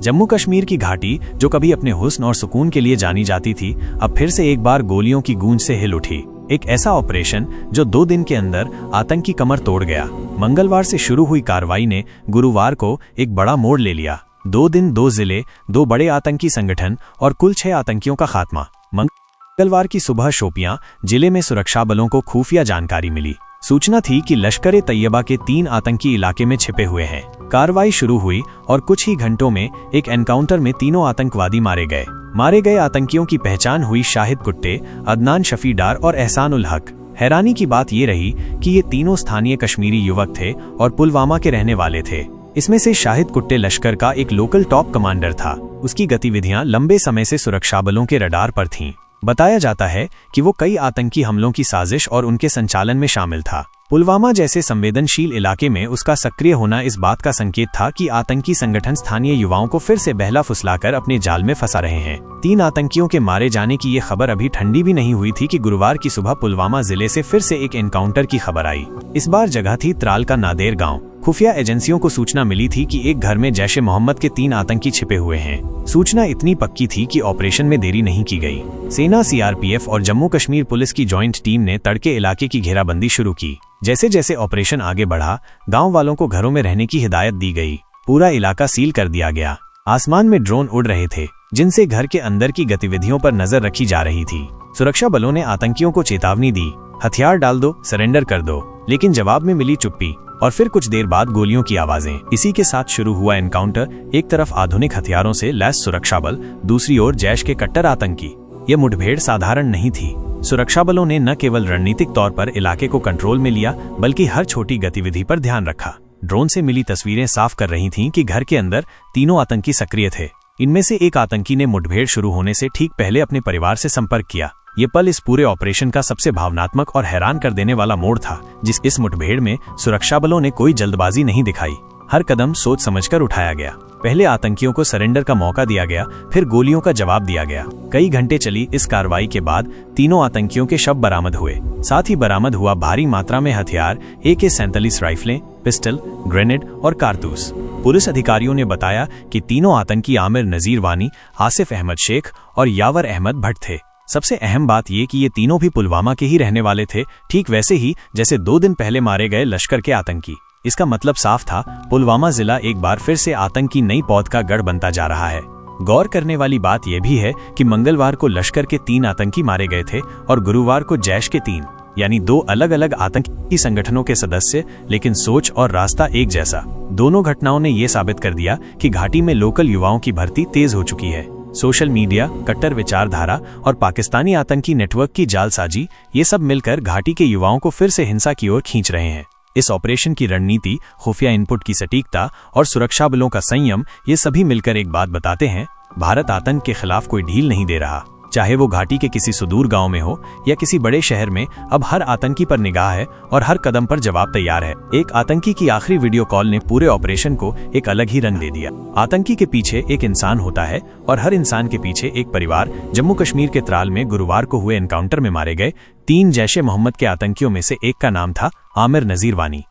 जम्मू कश्मीर की घाटी, जो कभी अपने हुस्न और सुकून के लिए जानी जाती थी, अब फिर से एक बार गोलियों की गूंज से हिल उठी। एक ऐसा ऑपरेशन जो 2 दिन के अंदर आतंकी कमर तोड़ गया। मंगलवार से शुरू हुई कार्रवाई ने गुरुवार को एक बड़ा मोड़ ले लिया। 2 दिन, 2 जिले, 2 बड़े आतंकी संगठन और कुल 6 आतंकियों का खात्मा। मंगलवार की सुबह शोपियां जिले में सुरक्षा बलों को खुफिया जानकारी मिली। सूचना थी कि लश्कर-ए-तैयबा के 3 आतंकी इलाके में छिपे हुए हैं। कार्रवाई शुरू हुई और कुछ ही घंटों में एक एनकाउंटर में तीनों आतंकवादी मारे गए। मारे गए आतंकियों की पहचान हुई शाहिद कुट्टे, अदनान शफी डार और एहसान उल हक। हैरानी की बात ये रही कि ये तीनों स्थानीय कश्मीरी युवक थे और पुलवामा के रहने वाले थे। इसमें से शाहिद कुट्टे लश्कर का एक लोकल टॉप कमांडर था। उसकी गतिविधियां लंबे समय से सुरक्षा बलों के रडार पर थीं। बताया जाता है कि वो कई आतंकी हमलों की साजिश और उनके संचालन में शामिल था। पुलवामा जैसे संवेदनशील इलाके में उसका सक्रिय होना इस बात का संकेत था कि आतंकी संगठन स्थानीय युवाओं को फिर से बहला फुसलाकर अपने जाल में फंसा रहे हैं। 3 आतंकियों के मारे जाने की ये खबर अभी ठंडी भी नहीं हुई थी कि गुरुवार की सुबह पुलवामा जिले से फिर से एक एनकाउंटर की खबर आई। इस बार जगह थी त्राल का नादेर गाँव। खुफिया एजेंसियों को सूचना मिली थी कि एक घर में जैश ए मोहम्मद के 3 आतंकी छिपे हुए हैं। सूचना इतनी पक्की थी कि ऑपरेशन में देरी नहीं की गई। सेना, सीआरपीएफ और जम्मू कश्मीर पुलिस की जॉइंट टीम ने तड़के इलाके की घेराबंदी शुरू की। जैसे जैसे ऑपरेशन आगे बढ़ा, गांव वालों को घरों में रहने की हिदायत दी गई। पूरा इलाका सील कर दिया गया। आसमान में ड्रोन उड़ रहे थे, जिनसे घर के अंदर की गतिविधियों पर नजर रखी जा रही थी। सुरक्षा बलों ने आतंकियों को चेतावनी दी, हथियार डाल दो, सरेंडर कर दो। लेकिन जवाब में मिली चुप्पी और फिर कुछ देर बाद गोलियों की आवाजें। इसी के साथ शुरू हुआ एनकाउंटर। एक तरफ आधुनिक हथियारों से लैस सुरक्षा बल, दूसरी ओर जैश के कट्टर आतंकी। ये मुठभेड़ साधारण नहीं थी। सुरक्षा बलों ने न केवल रणनीतिक तौर पर इलाके को कंट्रोल में लिया, बल्कि हर छोटी गतिविधि पर ध्यान रखा। ड्रोन से मिली तस्वीरें साफ कर रही थीं कि घर के अंदर तीनों आतंकी सक्रिय थे। इनमें से एक आतंकी ने मुठभेड़ शुरू होने से ठीक पहले अपने परिवार से संपर्क किया। ये पल इस पूरे ऑपरेशन का सबसे भावनात्मक और हैरान कर देने वाला मोड़ था। इस मुठभेड़ में सुरक्षा बलों ने कोई जल्दबाजी नहीं दिखाई। हर कदम सोच समझकर उठाया गया। पहले आतंकियों को सरेंडर का मौका दिया गया, फिर गोलियों का जवाब दिया गया। कई घंटे चली इस कार्रवाई के बाद तीनों आतंकियों के शव बरामद हुए। साथ ही बरामद हुआ भारी मात्रा में हथियार, AK-47 राइफलें, पिस्टल, ग्रेनेड और कारतूस। पुलिस अधिकारियों ने बताया कि तीनों आतंकी आमिर नजीर वानी, आसिफ अहमद शेख और यावर अहमद भट्ट थे। सबसे अहम बात ये कि ये तीनों भी पुलवामा के ही रहने वाले थे, ठीक वैसे ही जैसे 2 दिन पहले मारे गए लश्कर के आतंकी। इसका मतलब साफ था, पुलवामा जिला एक बार फिर से आतंक की नई पौध का गढ़ बनता जा रहा है। गौर करने वाली बात यह भी है कि मंगलवार को लश्कर के 3 आतंकी मारे गए थे और गुरुवार को जैश के 3, यानी 2 अलग अलग आतंकी संगठनों के सदस्य, लेकिन सोच और रास्ता एक जैसा। दोनों घटनाओं ने यह साबित कर दिया कि घाटी में लोकल युवाओं की भर्ती तेज हो चुकी है। सोशल मीडिया, कट्टर विचारधारा और पाकिस्तानी आतंकी नेटवर्क की जालसाजी, ये सब मिलकर घाटी के युवाओं को फिर से हिंसा की ओर खींच रहे हैं। इस ऑपरेशन की रणनीति, खुफिया इनपुट की सटीकता और सुरक्षा बलों का संयम, ये सभी मिलकर एक बात बताते हैं, भारत आतंक के खिलाफ कोई ढील नहीं दे रहा। चाहे वो घाटी के किसी सुदूर गांव में हो या किसी बड़े शहर में, अब हर आतंकी पर निगाह है और हर कदम पर जवाब तैयार है। एक आतंकी की आखिरी वीडियो कॉल ने पूरे ऑपरेशन को एक अलग ही रंग दे दिया। आतंकी के पीछे एक इंसान होता है और हर इंसान के पीछे एक परिवार। जम्मू कश्मीर के त्राल में गुरुवार को हुए एनकाउंटर में मारे गए 3 जैश ए मोहम्मद के आतंकियों में से एक का नाम था आमिर नजीर वानी।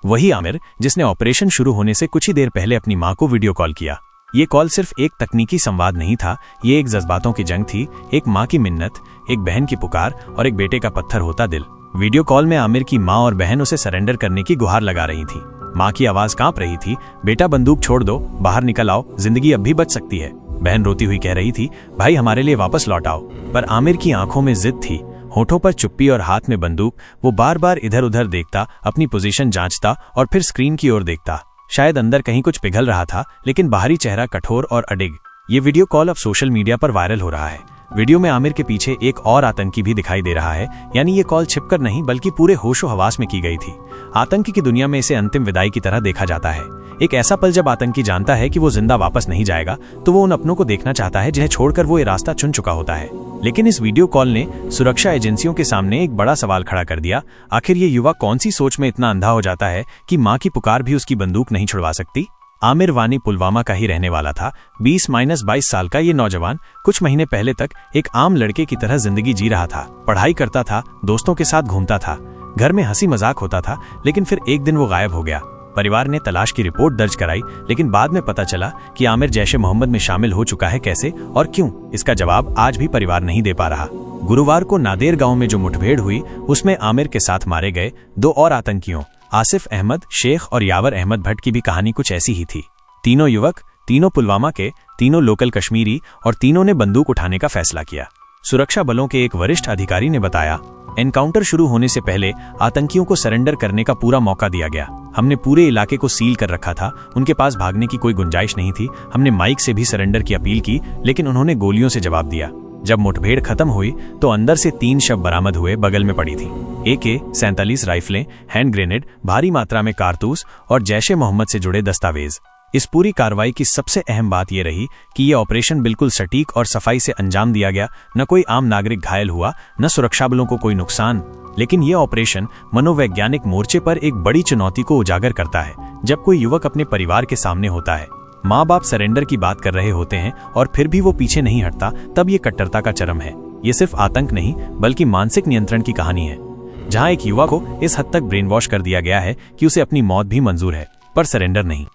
वही आमिर जिसने ऑपरेशन शुरू होने से कुछ ही देर पहले अपनी मां को वीडियो कॉल किया। ये कॉल सिर्फ एक तकनीकी संवाद नहीं था, ये एक जज्बातों की जंग थी। एक मां की मिन्नत, एक बहन की पुकार और एक बेटे का पत्थर होता दिल। वीडियो कॉल में आमिर की मां और बहन उसे सरेंडर करने की गुहार लगा रही थी। मां की आवाज कांप रही थी, बेटा बंदूक छोड़ दो, बाहर निकल आओ, जिंदगी अब भी बच सकती है। बहन रोती हुई कह रही थी, भाई हमारे लिए वापस लौट आओ। पर आमिर की आंखों में जिद थी, होठों पर चुप्पी और हाथ में बंदूक। वो बार बार इधर उधर देखता, अपनी पोजीशन जांचता और फिर स्क्रीन की ओर देखता। शायद अंदर कहीं कुछ पिघल रहा था, लेकिन बाहरी चेहरा कठोर और अडिग। ये वीडियो कॉल अब सोशल मीडिया पर वायरल हो रहा है। वीडियो में आमिर के पीछे एक और आतंकी भी दिखाई दे रहा है, यानी ये कॉल छिपकर नहीं बल्कि पूरे होशो हवास में की गई थी। आतंकी की दुनिया में इसे अंतिम विदाई की तरह देखा जाता है। एक ऐसा पल जब आतंकी जानता है कि वो जिंदा वापस नहीं जाएगा, तो वो उन अपनों को देखना चाहता है जिन्हें छोड़कर वो ये रास्ता चुन चुका होता है। लेकिन इस वीडियो कॉल ने सुरक्षा एजेंसियों के सामने एक बड़ा सवाल खड़ा कर दिया। आखिर ये युवा कौन सी सोच में इतना अंधा हो जाता है कि मां की पुकार भी उसकी बंदूक नहीं छुड़वा सकती? आमिर वानी पुलवामा का ही रहने वाला था। 20-22 साल का ये नौजवान कुछ महीने पहले तक एक आम लड़के की तरह जिंदगी जी रहा था। पढ़ाई करता था, दोस्तों के साथ घूमता था, घर में हंसी मजाक होता था। लेकिन फिर एक दिन वो गायब हो गया। परिवार ने तलाश की रिपोर्ट दर्ज कराई, लेकिन बाद में पता चला कि आमिर जैश ए मोहम्मद में शामिल हो चुका है। कैसे और क्यों, इसका जवाब आज भी परिवार नहीं दे पा रहा। गुरुवार को नादेर गांव में जो मुठभेड़ हुई उसमें आमिर के साथ मारे गए 2 और आतंकियों आसिफ अहमद शेख और यावर अहमद भट्ट की भी कहानी कुछ ऐसी ही थी। तीनों युवक, तीनों पुलवामा के, तीनों लोकल कश्मीरी और तीनों ने बंदूक उठाने का फैसला किया। सुरक्षा बलों के एक वरिष्ठ अधिकारी ने बताया, एनकाउंटर शुरू होने से पहले आतंकियों को सरेंडर करने का पूरा मौका दिया गया। हमने पूरे इलाके को सील कर रखा था, उनके पास भागने की कोई गुंजाइश नहीं थी। हमने माइक से भी सरेंडर की अपील की, लेकिन उन्होंने गोलियों से जवाब दिया। जब मुठभेड़ खत्म हुई तो अंदर से 3 शव बरामद हुए, बगल में पड़ी थी। AK-47 राइफलें, हैंड ग्रेनेड, भारी मात्रा में कारतूस और जैश-ए मोहम्मद से जुड़े दस्तावेज। इस पूरी कार्रवाई की सबसे अहम बात यह रही कि यह ऑपरेशन बिल्कुल सटीक और सफाई से अंजाम दिया गया। न कोई आम नागरिक घायल हुआ, न सुरक्षा बलों को कोई नुकसान। लेकिन यह ऑपरेशन मनोवैज्ञानिक मोर्चे पर एक बड़ी चुनौती को उजागर करता है। जब कोई युवक अपने परिवार के सामने होता है, माँ बाप सरेंडर की बात कर रहे होते हैं और फिर भी वो पीछे नहीं हटता, तब ये कट्टरता का चरम है। ये सिर्फ आतंक नहीं बल्कि मानसिक नियंत्रण की कहानी है, जहाँ एक युवा को इस हद तक ब्रेन वॉश कर दिया गया है कि उसे अपनी मौत भी मंजूर है, पर सरेंडर नहीं।